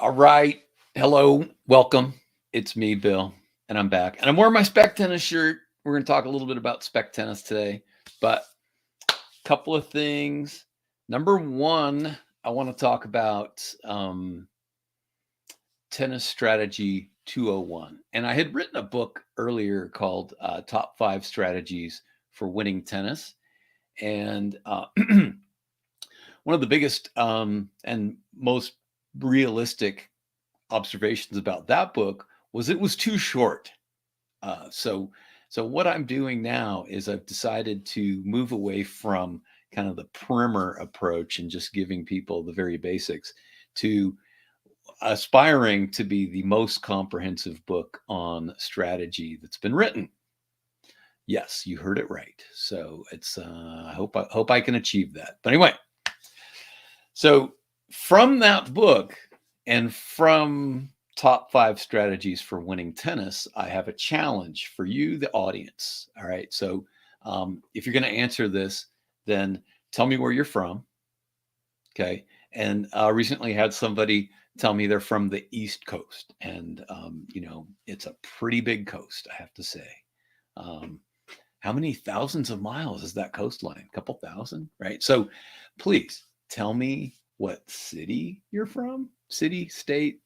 All right. Hello. Welcome. It's me, Bill, and I'm back. And I'm wearing my SpecTennis shirt. We're going to talk a little bit about SpecTennis today, but a couple of things. Number one, I want to talk about Tennis Strategy 201. And I had written a book earlier called Top 5 Strategies for Winning Tennis. And one of the biggest and most realistic observations about that book was it was too short. So what I'm doing now is I've decided to move away from kind of the primer approach and just giving people the very basics to aspiring to be the most comprehensive book on strategy that's been written. Yes, you heard it right. So it's I hope I can achieve that. But anyway, so from that book and from Top 5 Strategies for Winning Tennis, I have a challenge for you, the audience. All right. So if you're going to answer this, then tell me where you're from. Okay. And recently had somebody tell me they're from the East Coast. And, it's a pretty big coast, I have to say. How many thousands of miles is that coastline? A couple thousand, right? So please tell me what city you're from, city, state.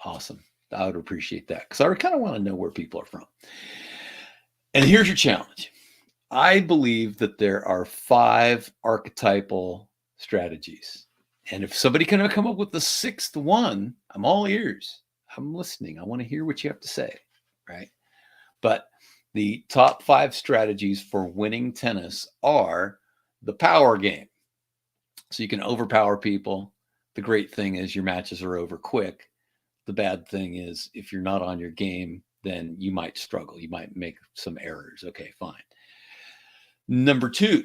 Awesome. I would appreciate that because I kind of want to know where people are from. And here's your challenge. I believe that there are 5 archetypal strategies. And if somebody can come up with the 6th one, I'm all ears. I'm listening. I want to hear what you have to say, right? But the top 5 strategies for winning tennis are the power game. So you can overpower people. The great thing is your matches are over quick. The bad thing is if you're not on your game, then you might struggle. You might make some errors. Okay, fine. Number 2,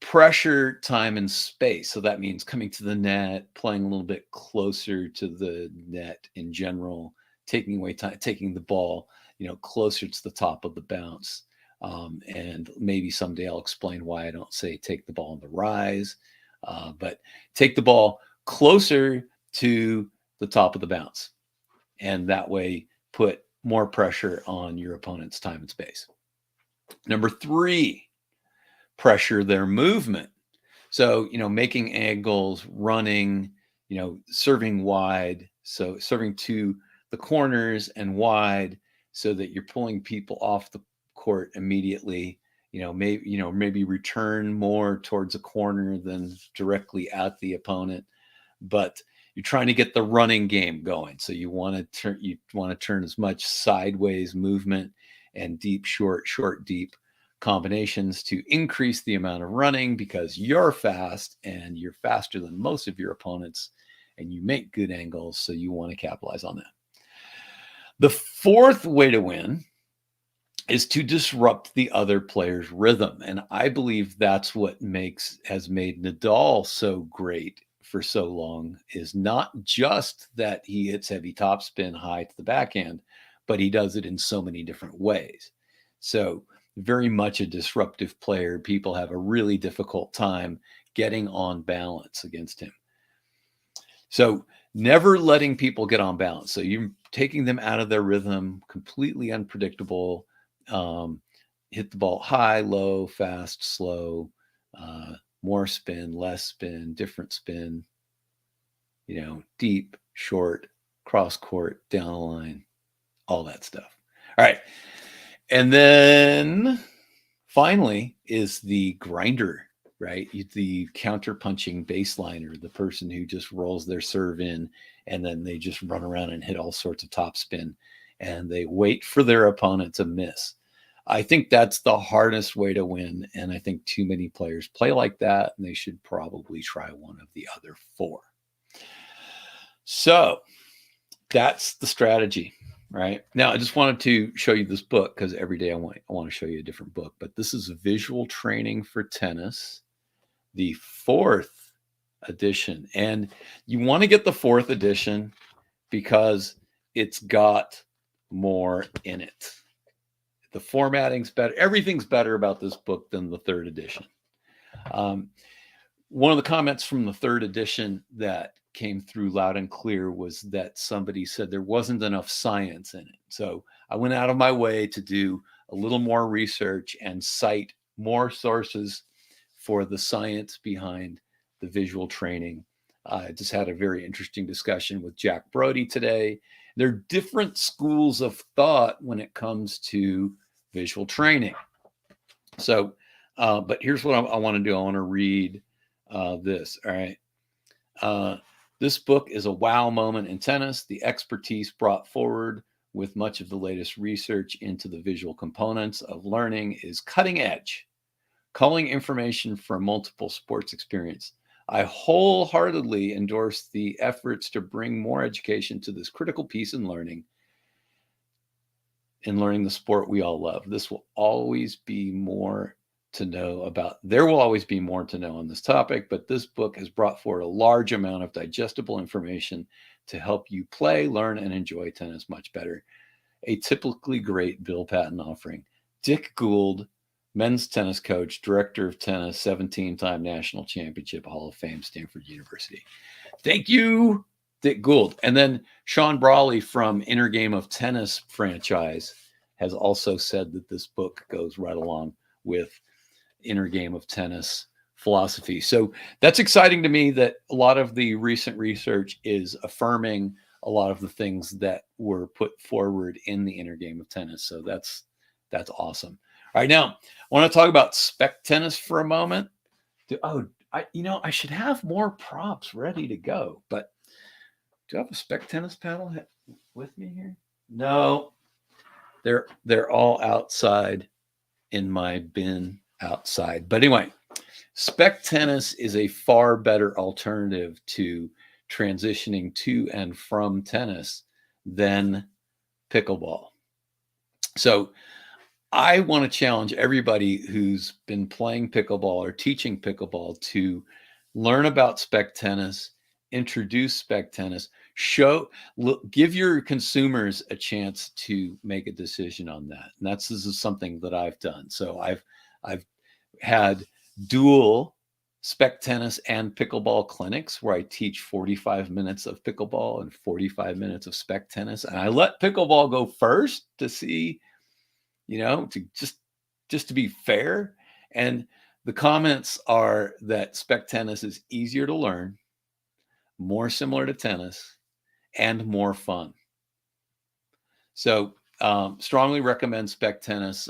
pressure, time, and space. So that means coming to the net, playing a little bit closer to the net in general, taking away time, taking the ball, closer to the top of the bounce. And maybe someday I'll explain why I don't say take the ball on the rise, but take the ball closer to the top of the bounce. And that way put more pressure on your opponent's time and space. Number 3, pressure their movement. So, making angles, running, serving wide. So serving to the corners and wide so that you're pulling people off the court immediately. Maybe return more towards a corner than directly at the opponent. But you're trying to get the running game going. So you want to turn as much sideways movement and deep, short, deep combinations to increase the amount of running because you're fast and you're faster than most of your opponents and you make good angles. So you want to capitalize on that. The 4th way to win is to disrupt the other player's rhythm. And I believe that's what has made Nadal so great for so long, is not just that he hits heavy topspin high to the backhand, but he does it in so many different ways. So very much a disruptive player. People have a really difficult time getting on balance against him. So never letting people get on balance. So you're taking them out of their rhythm, completely unpredictable. Hit the ball high, low, fast, slow, more spin, less spin, different spin, deep, short, cross court, down the line, all that stuff. All right. And then finally is the grinder, right? The counter punching baseliner, the person who just rolls their serve in and then they just run around and hit all sorts of topspin and they wait for their opponent to miss. I think that's the hardest way to win. And I think too many players play like that and they should probably try one of the other 4. So that's the strategy. Right now, I just wanted to show you this book because every day I want to show you a different book. But this is Visual Training for Tennis, the 4th edition, and you want to get the 4th edition because it's got more in it. The formatting's better. Everything's better about this book than the 3rd edition. One of the comments from the third edition that came through loud and clear was that somebody said there wasn't enough science in it. So I went out of my way to do a little more research and cite more sources for the science behind the visual training. I just had a very interesting discussion with Jack Broudy today. There are different schools of thought when it comes to visual training. So, but here's what I want to do. I want to read this. All right. This book is a wow moment in tennis. The expertise brought forward with much of the latest research into the visual components of learning is cutting edge, culling information from multiple sports experience. I wholeheartedly endorse the efforts to bring more education to this critical piece in learning the sport we all love. This will always be more to know about. There will always be more to know on this topic, but this book has brought forward a large amount of digestible information to help you play, learn, and enjoy tennis much better. A typically great Bill Patton offering. Dick Gould, men's tennis coach, director of tennis, 17-time national championship, Hall of Fame, Stanford University. Thank you, Dick Gould. And then Sean Brawley from Inner Game of Tennis franchise has also said that this book goes right along with Inner Game of Tennis philosophy. So that's exciting to me that a lot of the recent research is affirming a lot of the things that were put forward in the Inner Game of Tennis. So that's awesome. All right, now I want to talk about SpecTennis for a moment. I should have more props ready to go, but do I have a SpecTennis paddle with me here? No, they're all outside in my bin outside. But anyway, SpecTennis is a far better alternative to transitioning to and from tennis than pickleball. So I want to challenge everybody who's been playing pickleball or teaching pickleball to learn about SpecTennis, introduce SpecTennis, give your consumers a chance to make a decision on that. And this is something that I've done. So I've had dual SpecTennis and pickleball clinics where I teach 45 minutes of pickleball and 45 minutes of SpecTennis, and I let pickleball go first to see, to just to be fair. And the comments are that SpecTennis is easier to learn, more similar to tennis, and more fun. So strongly recommend SpecTennis.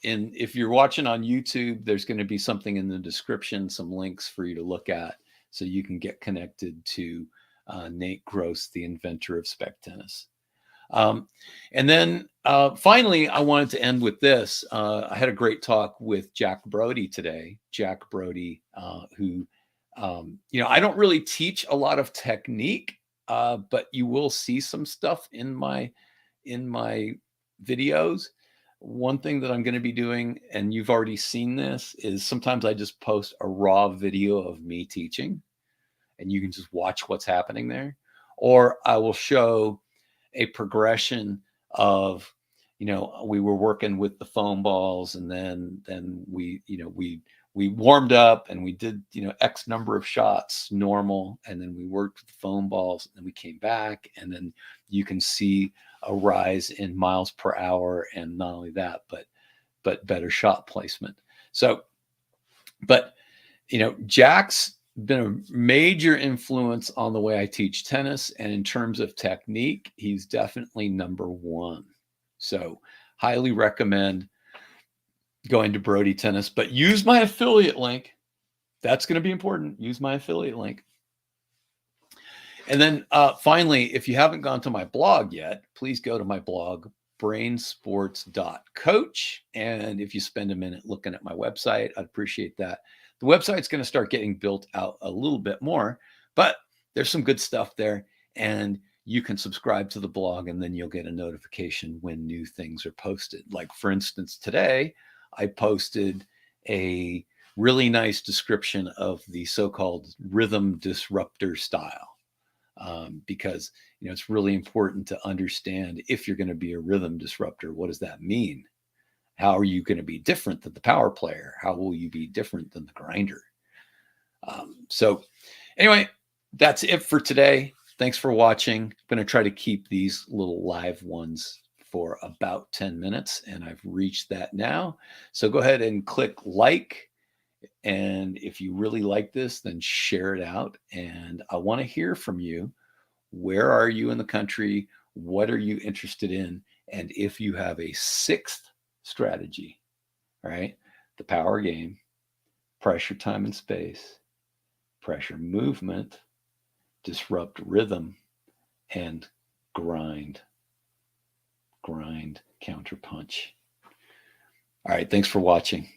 If you're watching on YouTube, there's going to be something in the description, some links for you to look at so you can get connected to Nate Gross, the inventor of SpecTennis. And then finally, I wanted to end with this. I had a great talk with Jack Broudy today. Jack Broudy, who, I don't really teach a lot of technique, but you will see some stuff in my videos. One thing that I'm going to be doing, and you've already seen this, is sometimes I just post a raw video of me teaching, and you can just watch what's happening there. Or I will show a progression of, we were working with the foam balls, and then we warmed up and we did, X number of shots normal, and then we worked with the foam balls, and then we came back, and then you can see a rise in miles per hour, and not only that, but better shot placement. So, but Jack's been a major influence on the way I teach tennis, and in terms of technique, he's definitely number one. So highly recommend going to Broudy Tennis, but use my affiliate link. That's going to be important. Use my affiliate link. And then finally, if you haven't gone to my blog yet, please go to my blog, brainsports.coach. And if you spend a minute looking at my website, I'd appreciate that. The website's going to start getting built out a little bit more, but there's some good stuff there. And you can subscribe to the blog, and then you'll get a notification when new things are posted. Like, for instance, today I posted a really nice description of the so-called rhythm disruptor style. Because it's really important to understand, if you're going to be a rhythm disruptor, what does that mean? How are you going to be different than the power player? How will you be different than the grinder? So anyway, that's it for today. Thanks for watching. I'm going to try to keep these little live ones for about 10 minutes, and I've reached that now. So go ahead and click like. And if you really like this, then share it out. And I want to hear from you. Where are you in the country? What are you interested in? And if you have a sixth strategy, right? The power game, pressure, time, and space, pressure, movement, disrupt rhythm, and grind, counter punch. All right. Thanks for watching.